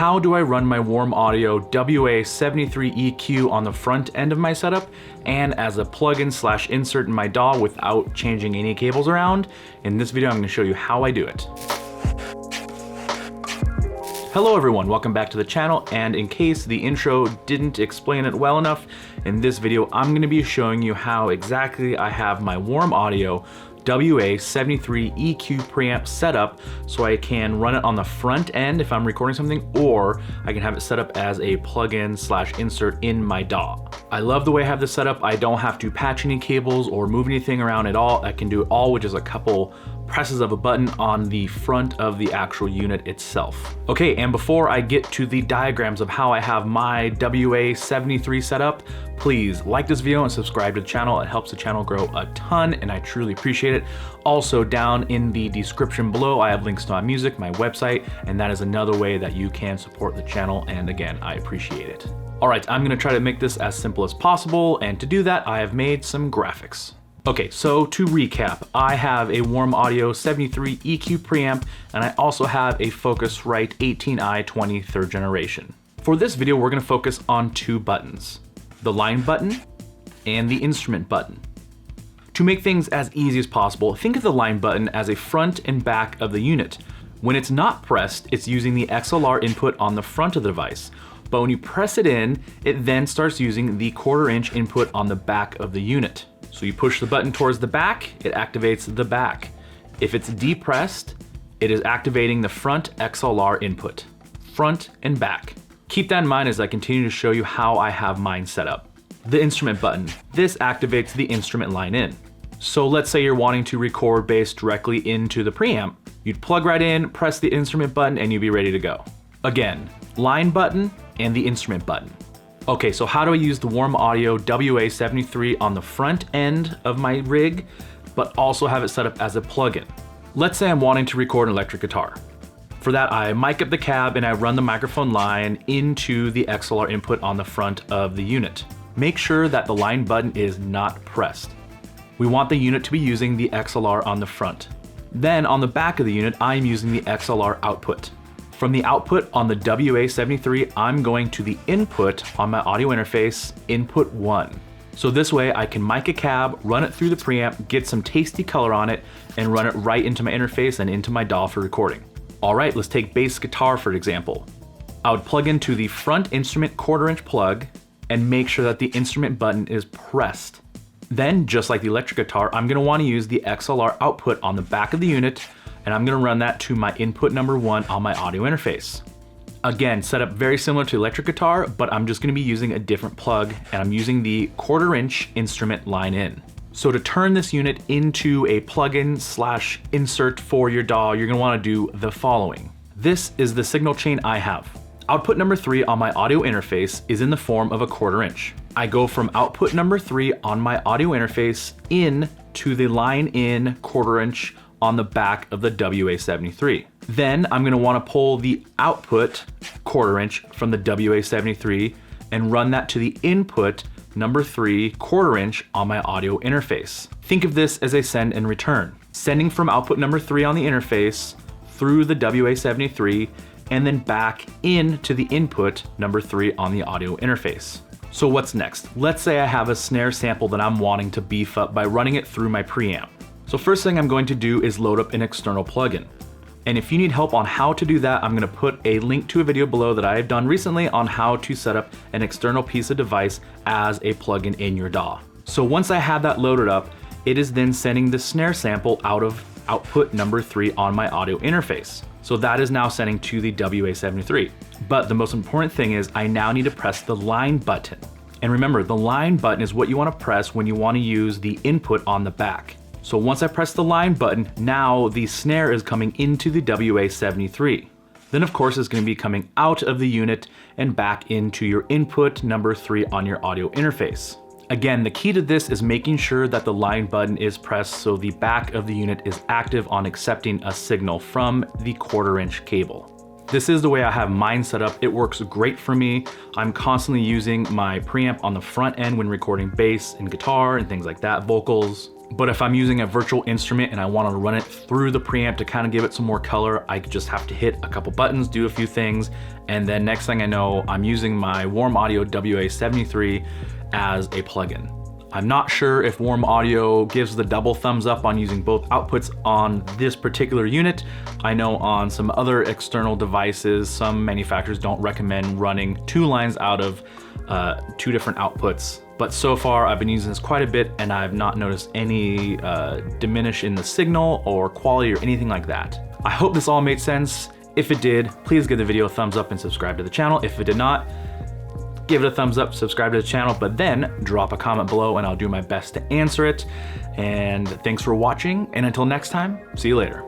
how do I run my Warm Audio WA73-EQ on the front end of my setup and as a plugin / insert in my DAW without changing any cables around. In this video, I'm going to show you how I do it. Hello everyone, welcome back to the channel, and in case the intro didn't explain it well enough, in this video I'm going to be showing you how exactly I have my Warm Audio WA73-EQ preamp set up so I can run it on the front end if I'm recording something, or I can have it set up as a plugin / insert in my DAW. I love the way I have this set up. I don't have to patch any cables or move anything around at all. I can do it all with just a couple presses of a button on the front of the actual unit itself. Okay, and before I get to the diagrams of how I have my WA73 set up, please like this video and subscribe to the channel. It helps the channel grow a ton and I truly appreciate it. Also, down in the description below, I have links to my music, my website, and that is another way that you can support the channel, and again, I appreciate it. All right, I'm gonna try to make this as simple as possible, and to do that, I have made some graphics. Okay, so to recap, I have a Warm Audio 73 EQ preamp, and I also have a Focusrite 18i20 3rd generation. For this video, we're gonna focus on two buttons, the line button and the instrument button. To make things as easy as possible, think of the line button as a front and back of the unit. When it's not pressed, it's using the XLR input on the front of the device. But when you press it in, it then starts using the 1/4 inch input on the back of the unit. So you push the button towards the back, it activates the back. If it's depressed, it is activating the front XLR input, front and back. Keep that in mind as I continue to show you how I have mine set up. The instrument button, this activates the instrument line in. So let's say you're wanting to record bass directly into the preamp. You'd plug right in, press the instrument button, and you'd be ready to go. Again, line button and the instrument button. Okay, so how do I use the Warm Audio WA73 on the front end of my rig, but also have it set up as a plugin? Let's say I'm wanting to record an electric guitar. For that, I mic up the cab and I run the microphone line into the XLR input on the front of the unit. Make sure that the line button is not pressed. We want the unit to be using the XLR on the front. Then on the back of the unit, I'm using the XLR output. From the output on the WA73, I'm going to the input on my audio interface, input 1. So this way I can mic a cab, run it through the preamp, get some tasty color on it, and run it right into my interface and into my DAW for recording. All right, let's take bass guitar for example. I would plug into the front instrument 1/4 inch plug and make sure that the instrument button is pressed. Then, just like the electric guitar, I'm gonna wanna use the XLR output on the back of the unit, and I'm gonna run that to my input number 1 on my audio interface. Again, setup very similar to electric guitar, but I'm just gonna be using a different plug, and I'm using the 1/4 inch instrument line in. So to turn this unit into a plugin / insert for your DAW, you're gonna wanna do the following. This is the signal chain I have. Output number 3 on my audio interface is in the form of a 1/4 inch. I go from output number 3 on my audio interface in to the line in 1/4 inch on the back of the WA73. Then I'm gonna wanna pull the output 1/4 inch from the WA73 and run that to the input number 3 1/4 inch on my audio interface. Think of this as a send and return. Sending from output number 3 on the interface through the WA73 and then back into the input number 3 on the audio interface. So what's next? Let's say I have a snare sample that I'm wanting to beef up by running it through my preamp. So first thing I'm going to do is load up an external plugin. And if you need help on how to do that, I'm gonna put a link to a video below that I have done recently on how to set up an external piece of device as a plugin in your DAW. So once I have that loaded up, it is then sending the snare sample out of output number 3 on my audio interface. So that is now sending to the WA73. But the most important thing is I now need to press the line button. And remember, the line button is what you wanna press when you wanna use the input on the back. So once I press the line button, now the snare is coming into the WA73. Then of course it's gonna be coming out of the unit and back into your input number 3 on your audio interface. Again, the key to this is making sure that the line button is pressed so the back of the unit is active on accepting a signal from the 1/4 inch cable. This is the way I have mine set up. It works great for me. I'm constantly using my preamp on the front end when recording bass and guitar and things like that, vocals. But if I'm using a virtual instrument and I want to run it through the preamp to kind of give it some more color, I just have to hit a couple buttons, do a few things, and then next thing I know, I'm using my Warm Audio WA73 as a plugin. I'm not sure if Warm Audio gives the double thumbs up on using both outputs on this particular unit. I know on some other external devices, some manufacturers don't recommend running 2 lines out of 2 different outputs. But so far I've been using this quite a bit and I've not noticed any diminish in the signal or quality or anything like that. I hope this all made sense. If it did, please give the video a thumbs up and subscribe to the channel. If it did not, give it a thumbs up, subscribe to the channel, but then drop a comment below and I'll do my best to answer it. And thanks for watching, and until next time, see you later.